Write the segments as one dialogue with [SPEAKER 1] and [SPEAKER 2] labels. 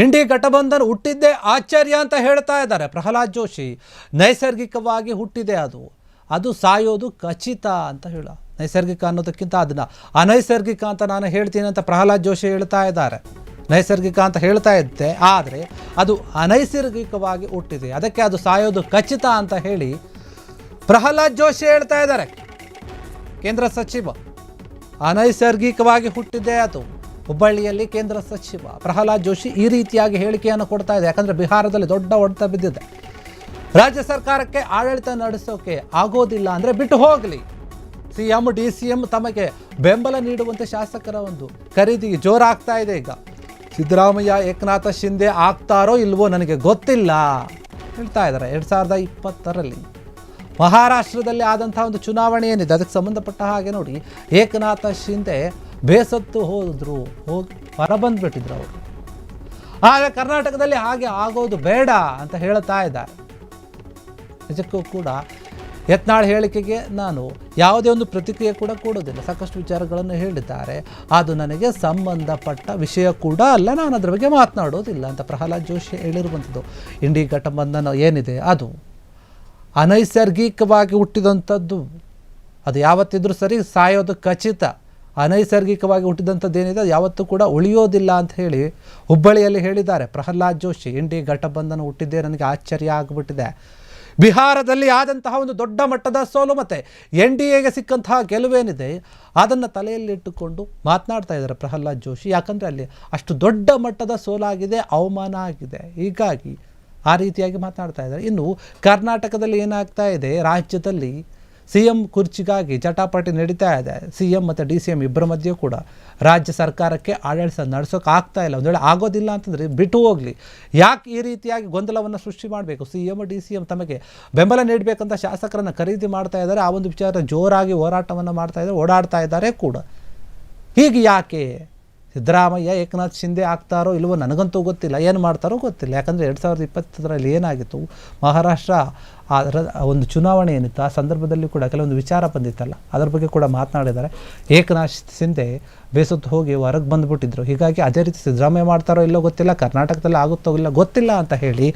[SPEAKER 1] ಇಂಡಿ ಘಟಬಂಧನ್ ಹುಟ್ಟಿದ್ದೇ ಆಶ್ಚರ್ಯ ಅಂತ ಹೇಳ್ತಾ ಇದ್ದಾರೆ ಪ್ರಹ್ಲಾದ್ ಜೋಶಿ. ನೈಸರ್ಗಿಕವಾಗಿ ಹುಟ್ಟಿದೆ ಅದು ಸಾಯೋದು ಖಚಿತ ಅಂತ ಹೇಳ. ನೈಸರ್ಗಿಕ ಅನ್ನೋದಕ್ಕಿಂತ ಅದನ್ನು ಅನೈಸರ್ಗಿಕ ಅಂತ ನಾನು ಹೇಳ್ತೀನಿ ಅಂತ ಪ್ರಹ್ಲಾದ್ ಜೋಶಿ ಹೇಳ್ತಾ ಇದ್ದಾರೆ. ನೈಸರ್ಗಿಕ ಅಂತ ಹೇಳ್ತಾ ಇದ್ದೆ, ಆದರೆ ಅದು ಅನೈಸರ್ಗಿಕವಾಗಿ ಹುಟ್ಟಿದೆ, ಅದಕ್ಕೆ ಅದು ಸಾಯೋದು ಖಚಿತ ಅಂತ ಹೇಳಿ ಪ್ರಹ್ಲಾದ್ ಜೋಶಿ ಹೇಳ್ತಾ ಇದ್ದಾರೆ. ಕೇಂದ್ರ ಸಚಿವ ಅನೈಸರ್ಗಿಕವಾಗಿ ಹುಟ್ಟಿದೆ ಅದು. ಹುಬ್ಬಳ್ಳಿಯಲ್ಲಿ ಕೇಂದ್ರ ಸಚಿವ ಪ್ರಹ್ಲಾದ್ ಜೋಶಿ ಈ ರೀತಿಯಾಗಿ ಹೇಳಿಕೆಯನ್ನು ಕೊಡ್ತಾ ಇದೆ. ಯಾಕಂದರೆ ಬಿಹಾರದಲ್ಲಿ ದೊಡ್ಡ ಹೊಡೆತ ಬಿದ್ದಿದೆ. ರಾಜ್ಯ ಸರ್ಕಾರಕ್ಕೆ ಆಡಳಿತ ನಡೆಸೋಕೆ ಆಗೋದಿಲ್ಲ ಅಂದರೆ ಬಿಟ್ಟು ಹೋಗಲಿ. CM DCM ತಮಗೆ ಬೆಂಬಲ ನೀಡುವಂತೆ ಶಾಸಕರ ಒಂದು ಖರೀದಿ ಜೋರಾಗ್ತಾ ಇದೆ. ಈಗ ಸಿದ್ದರಾಮಯ್ಯ ಏಕನಾಥ ಶಿಂದೆ ಆಗ್ತಾರೋ ಇಲ್ವೋ ನನಗೆ ಗೊತ್ತಿಲ್ಲ ಹೇಳ್ತಾ ಇದ್ದಾರೆ. 2020ರಲ್ಲಿ ಮಹಾರಾಷ್ಟ್ರದಲ್ಲಿ ಆದಂಥ ಒಂದು ಚುನಾವಣೆ ಏನಿದೆ ಅದಕ್ಕೆ ಸಂಬಂಧಪಟ್ಟ ಹಾಗೆ ನೋಡಿ, ಏಕನಾಥ ಶಿಂದೆ ಬೇಸತ್ತು ಹೋಗಿ ಹೊರಬಂದ್ಬಿಟ್ಟಿದ್ರು ಅವರು. ಆದರೆ ಕರ್ನಾಟಕದಲ್ಲಿ ಹಾಗೆ ಆಗೋದು ಬೇಡ ಅಂತ ಹೇಳ್ತಾ ಇದ್ದಾರೆ. ನಿಜಕ್ಕೂ ಕೂಡ ಯತ್ನಾಳ್ ಹೇಳಿಕೆಗೆ ನಾನು ಯಾವುದೇ ಒಂದು ಪ್ರತಿಕ್ರಿಯೆ ಕೂಡ ಕೊಡೋದಿಲ್ಲ. ಸಾಕಷ್ಟು ವಿಚಾರಗಳನ್ನು ಹೇಳಿದ್ದಾರೆ, ಅದು ನನಗೆ ಸಂಬಂಧಪಟ್ಟ ವಿಷಯ ಕೂಡ ಅಲ್ಲ, ನಾನು ಅದರ ಬಗ್ಗೆ ಮಾತನಾಡೋದಿಲ್ಲ ಅಂತ ಪ್ರಹ್ಲಾದ್ ಜೋಶಿ ಹೇಳಿರುವಂಥದ್ದು. ಇಂಡಿ ಘಟಬಂಧನ ಏನಿದೆ ಅದು ಅನೈಸರ್ಗಿಕವಾಗಿ ಹುಟ್ಟಿದಂಥದ್ದು. ಅದು ಯಾವತ್ತಿದ್ರೂ ಸರಿ ಸಾಯೋದು ಖಚಿತ. ಅನೈಸರ್ಗಿಕವಾಗಿ ಹುಟ್ಟಿದಂಥದ್ದು ಏನಿದೆ ಅದು ಯಾವತ್ತೂ ಕೂಡ ಉಳಿಯೋದಿಲ್ಲ ಅಂತ ಹೇಳಿ ಹುಬ್ಬಳ್ಳಿಯಲ್ಲಿ ಹೇಳಿದ್ದಾರೆ ಪ್ರಹ್ಲಾದ್ ಜೋಶಿ. ಇಂಡಿ ಘಟಬಂಧನ ಹುಟ್ಟಿದ್ದೇ ನನಗೆ ಆಶ್ಚರ್ಯ ಆಗಿಬಿಟ್ಟಿದೆ. ಬಿಹಾರದಲ್ಲಿ ಆದಂತಹ ಒಂದು ದೊಡ್ಡ ಮಟ್ಟದ ಸೋಲು ಮತ್ತು NDAಗೆ ಸಿಕ್ಕಂತಹ ಗೆಲುವೇನಿದೆ ಅದನ್ನು ತಲೆಯಲ್ಲಿಟ್ಟುಕೊಂಡು ಮಾತನಾಡ್ತಾ ಇದ್ದಾರೆ ಪ್ರಹ್ಲಾದ್ ಜೋಶಿ. ಯಾಕಂದರೆ ಅಲ್ಲಿ ಅಷ್ಟು ದೊಡ್ಡ ಮಟ್ಟದ ಸೋಲಾಗಿದೆ, ಅವಮಾನ ಆಗಿದೆ, ಹೀಗಾಗಿ ಆ ರೀತಿಯಾಗಿ ಮಾತನಾಡ್ತಾ ಇದ್ದಾರೆ. ಇನ್ನು ಕರ್ನಾಟಕದಲ್ಲಿ ಏನಾಗ್ತಾ ಇದೆ, ರಾಜ್ಯದಲ್ಲಿ CM ಕುರ್ಚಿಗಾಗಿ ಜಟಾಪಟಿ ನಡೀತಾ ಇದೆ. CM ಮತ್ತು DCM ಇಬ್ಬರ ಮಧ್ಯೆ ಕೂಡ ರಾಜ್ಯ ಸರ್ಕಾರಕ್ಕೆ ಆಡಳಿತ ನಡೆಸೋಕೆ ಆಗ್ತಾ ಇಲ್ಲ. ಒಂದು ವೇಳೆ ಆಗೋದಿಲ್ಲ ಅಂತಂದರೆ ಬಿಟ್ಟು ಹೋಗಲಿ. ಯಾಕೆ ಈ ರೀತಿಯಾಗಿ ಗೊಂದಲವನ್ನು ಸೃಷ್ಟಿ ಮಾಡಬೇಕು? CM DCM ತಮಗೆ ಬೆಂಬಲ ನೀಡಬೇಕಂತ ಶಾಸಕರನ್ನು ಖರೀದಿ ಮಾಡ್ತಾ ಇದ್ದಾರೆ. ಆ ಒಂದು ವಿಚಾರ ಜೋರಾಗಿ ಹೋರಾಟವನ್ನು ಮಾಡ್ತಾ ಇದ್ದಾರೆ, ಓಡಾಡ್ತಾ ಇದ್ದಾರೆ ಕೂಡ. ಹೀಗೆ ಯಾಕೆ ಸಿದ್ದರಾಮಯ್ಯ ಏಕನಾಥ್ ಶಿಂದೆ ಆಗ್ತಾರೋ ಇಲ್ವೋ ನನಗಂತೂ ಗೊತ್ತಿಲ್ಲ, ಏನು ಮಾಡ್ತಾರೋ ಗೊತ್ತಿಲ್ಲ. ಯಾಕಂದರೆ 2020ರಲ್ಲಿ ಏನಾಗಿತ್ತು, ಮಹಾರಾಷ್ಟ್ರ ಅದರ ಒಂದು ಚುನಾವಣೆ ಏನಿತ್ತು ಆ ಸಂದರ್ಭದಲ್ಲಿ ಕೂಡ ಕೆಲವೊಂದು ವಿಚಾರ ಬಂದಿತ್ತಲ್ಲ, ಅದರ ಬಗ್ಗೆ ಕೂಡ ಮಾತನಾಡಿದ್ದಾರೆ. ಏಕನಾಥ್ ಶಿಂದೆ ಬೇಸತ್ತು ಹೋಗಿ ಹೊರಗೆ ಬಂದುಬಿಟ್ಟಿದ್ರು. ಹೀಗಾಗಿ ಅದೇ ರೀತಿ ಸಿದ್ದರಾಮಯ್ಯ ಮಾಡ್ತಾರೋ ಇಲ್ಲೋ ಗೊತ್ತಿಲ್ಲ, ಕರ್ನಾಟಕದಲ್ಲಿ ಆಗುತ್ತೋ ಇಲ್ಲ ಗೊತ್ತಿಲ್ಲ ಅಂತ ಹೇಳಿ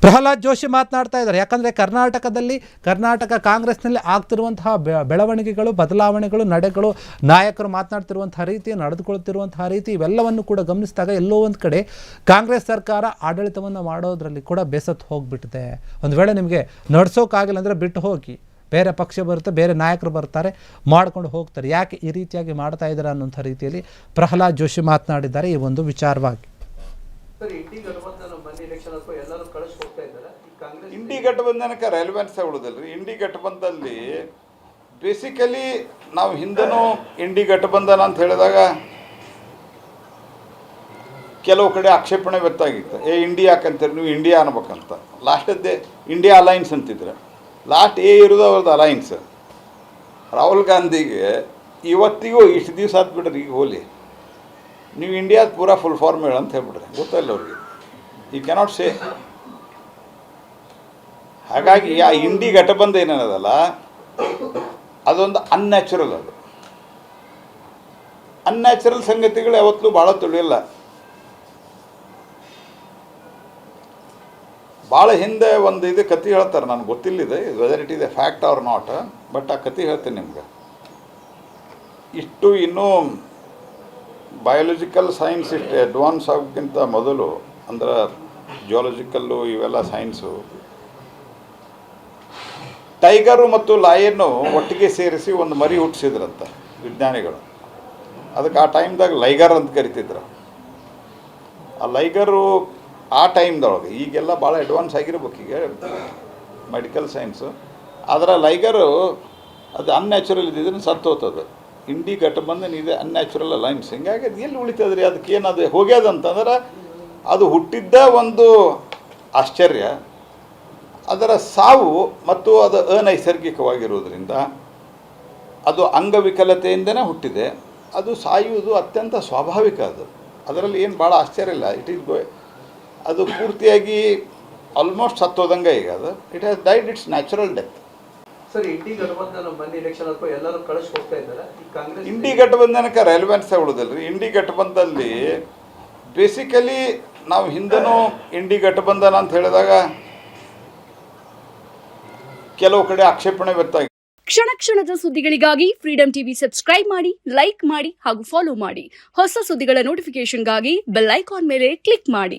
[SPEAKER 1] ಪ್ರಹ್ಲಾದ್ ಜೋಶಿ ಮಾತನಾಡ್ತಾ ಇದ್ದಾರೆ. ಯಾಕಂದರೆ ಕರ್ನಾಟಕ ಕಾಂಗ್ರೆಸ್ನಲ್ಲಿ ಆಗ್ತಿರುವಂತಹ ಬೆಳವಣಿಗೆಗಳು, ಬದಲಾವಣೆಗಳು, ನಡೆಗಳು, ನಾಯಕರು ಮಾತನಾಡ್ತಿರುವಂತಹ ರೀತಿ, ನಡೆದುಕೊಳ್ತಿರುವಂತಹ ರೀತಿ ಇವೆಲ್ಲವನ್ನು ಕೂಡ ಗಮನಿಸಿದಾಗ ಎಲ್ಲೋ ಒಂದು ಕಡೆ ಕಾಂಗ್ರೆಸ್ ಸರ್ಕಾರ ಆಡಳಿತವನ್ನು ಮಾಡೋದರಲ್ಲಿ ಕೂಡ ಬೇಸತ್ತು ಹೋಗಿಬಿಟ್ಟಿದೆ. ಒಂದು ವೇಳೆ ನಿಮಗೆ ನಡೆಸೋಕ್ಕಾಗಿಲ್ಲ ಅಂದರೆ ಬಿಟ್ಟು ಹೋಗಿ, ಬೇರೆ ಪಕ್ಷ ಬರುತ್ತೆ, ಬೇರೆ ನಾಯಕರು ಬರ್ತಾರೆ, ಮಾಡ್ಕೊಂಡು ಹೋಗ್ತಾರೆ. ಯಾಕೆ ಈ ರೀತಿಯಾಗಿ ಮಾಡ್ತಾ ಇದ್ದಾರೆ ಅನ್ನೋಂಥ ರೀತಿಯಲ್ಲಿ ಪ್ರಹ್ಲಾದ್ ಜೋಶಿ ಮಾತನಾಡಿದ್ದಾರೆ ಈ ಒಂದು ವಿಚಾರವಾಗಿ.
[SPEAKER 2] ಇಂಡಿ ಘಟಬಂಧನಕ್ಕೆ ರೆಲೆವೆನ್ಸ್ ಉಳಿದಿಲ್ಲ. ಇಂಡಿ ಘಟಬಂಧನಲ್ಲಿ ಬೇಸಿಕಲಿ ನಾವು ಹಿಂದೆನೂ ಇಂಡಿ ಘಟಬಂಧನ ಅಂತ ಹೇಳಿದಾಗ ಕೆಲವು ಕಡೆ ಆಕ್ಷೇಪಣೆ ವ್ಯಕ್ತಾಗಿತ್ತು. ಇಂಡಿಯಾ ಯಾಕಂತೀರಿ ನೀವು, ಇಂಡಿಯಾ ಅನ್ಬೇಕಂತ. ಲಾಸ್ಟದ್ದೇ ಇಂಡಿಯಾ ಅಲೈನ್ಸ್ ಅಂತಿದ್ರೆ, ಲಾಸ್ಟ್ ಇರೋದು ಅವ್ರದ್ದು ಅಲೈನ್ಸ್. ರಾಹುಲ್ ಗಾಂಧಿಗೆ ಇವತ್ತಿಗೂ ಇಷ್ಟು ದಿವಸ ಆದ್ಬಿಟ್ರೆ ಈಗ ಹೋಲಿ ನೀವು ಇಂಡಿಯಾದ ಪೂರಾ ಫುಲ್ ಫಾರ್ಮ್ ಹೇಳ ಅಂತ ಹೇಳ್ಬಿಟ್ರೆ ಗೊತ್ತಿಲ್ಲ ಅವ್ರಿಗೆ. ಈ ಕೆನಾಟ್ ಸೇ. ಹಾಗಾಗಿ ಆ ಇಂಡಿ ಘಟಬಂಧ ಏನೇನದಲ್ಲ ಅದೊಂದು ಅನ್ಯಾಚುರಲ್. ಅದು ಅನ್ಯಾಚುರಲ್ ಸಂಗತಿಗಳು ಯಾವತ್ತೂ ಭಾಳ ತಿಳಿಯಲ್ಲ. ಭಾಳ ಹಿಂದೆ ಒಂದು ಇದು ಕತೆ ಹೇಳ್ತಾರೆ, ನನಗೆ ಗೊತ್ತಿಲ್ಲಿದೆ whether it is a fact or not, but ಆ ಕತೆ ಹೇಳ್ತೀನಿ ನಿಮ್ಗೆ. ಇಷ್ಟು ಇನ್ನೂ ಬಯೋಲಜಿಕಲ್ ಸೈನ್ಸ್ ಇಷ್ಟು ಅಡ್ವಾನ್ಸ್ ಆಗೋಕ್ಕಿಂತ ಮೊದಲು, ಅಂದ್ರೆ ಜಿಯಾಲಜಿಕಲ್ಲು ಇವೆಲ್ಲ ಸೈನ್ಸು, ಟೈಗರು ಮತ್ತು ಲಾಯನ್ನು ಒಟ್ಟಿಗೆ ಸೇರಿಸಿ ಒಂದು ಮರಿ ಹುಟ್ಟಿಸಿದ್ರಂತ ವಿಜ್ಞಾನಿಗಳು. ಅದಕ್ಕೆ ಆ ಟೈಮ್ದಾಗ ಲೈಗರ್ ಅಂತ ಕರಿತಿದ್ರು. ಆ ಲೈಗರು ಆ ಟೈಮ್ದೊಳಗೆ, ಈಗೆಲ್ಲ ಭಾಳ ಅಡ್ವಾನ್ಸ್ ಆಗಿರ್ಬೇಕು ಈಗ ಮೆಡಿಕಲ್ ಸೈನ್ಸು. ಆದರೆ ಲೈಗರು ಅದು ಅನ್ಯಾಚುರಲ್ ಇದ್ದಿದ್ರೆ ಸತ್ತು ಹೋಗ್ತದೆ. ಇಂಡಿ ಘಟಬಂಧನ ಇದೆ ಅನ್ಯಾಚುರಲ್ ಅಲೈನ್ಸ್. ಹಿಂಗಾಗಿ ಅದು ಎಲ್ಲಿ ಉಳಿತದ್ರಿ? ಅದಕ್ಕೆ ಏನದು ಹೋಗ್ಯದಂತಂದ್ರೆ ಅದು ಹುಟ್ಟಿದ್ದ ಒಂದು ಆಶ್ಚರ್ಯ. ಅದರ ಸಾವು ಮತ್ತು ಅದು ಅನೈಸರ್ಗಿಕವಾಗಿರೋದ್ರಿಂದ, ಅದು ಅಂಗವಿಕಲತೆಯಿಂದನೇ ಹುಟ್ಟಿದೆ. ಅದು ಸಾಯುವುದು ಅತ್ಯಂತ ಸ್ವಾಭಾವಿಕ. ಅದರಲ್ಲಿ ಏನು ಭಾಳ ಆಶ್ಚರ್ಯ ಇಲ್ಲ. ಇಟ್ ಈಸ್ ಅದು ಪೂರ್ತಿಯಾಗಿ ಆಲ್ಮೋಸ್ಟ್ ಸತ್ತೋದಂಗೆ ಈಗ. ಅದು it has died it's natural death.
[SPEAKER 3] Sir, INDI ಘಟಬಂಧನ ಮೊನ್ನೆ ಎಲೆಕ್ಷನ್ ಅಥವಾ ಎಲ್ಲರೂ ಕಳಿಸಿ ಹೋಗ್ತಾ ಇದ್ದಾರೆ.
[SPEAKER 2] ಇಂಡಿ ಘಟಬಂಧನಕ್ಕೆ ರೆಲೆವೆನ್ಸ್ ಉಳಿದಿಲ್ಲ. ಇಂಡಿ ಘಟಬಂಧನಲ್ಲಿ ಬೇಸಿಕಲಿ ನಾವು ಹಿಂದೆನೂ ಇಂಡಿ ಗಠಬಂಧನ ಅಂತ ಹೇಳಿದಾಗ ಕೆಲವು ಕಡೆ ಆಕ್ಷೇಪಣೆ ವ್ಯಕ್ತ ಆಗಿದೆ.
[SPEAKER 4] ಕ್ಷಣ ಕ್ಷಣದ ಸುದ್ದಿಗಳಿಗಾಗಿ ಫ್ರೀಡಂ ಟಿವಿ ಸಬ್ಸ್ಕ್ರೈಬ್ ಮಾಡಿ, ಲೈಕ್ ಮಾಡಿ ಹಾಗೂ ಫಾಲೋ ಮಾಡಿ. ಹೊಸ ಸುದ್ದಿಗಳ ನೋಟಿಫಿಕೇಶನ್ಗಾಗಿ ಬೆಲ್ ಐಕಾನ್ ಮೇಲೆ ಕ್ಲಿಕ್ ಮಾಡಿ.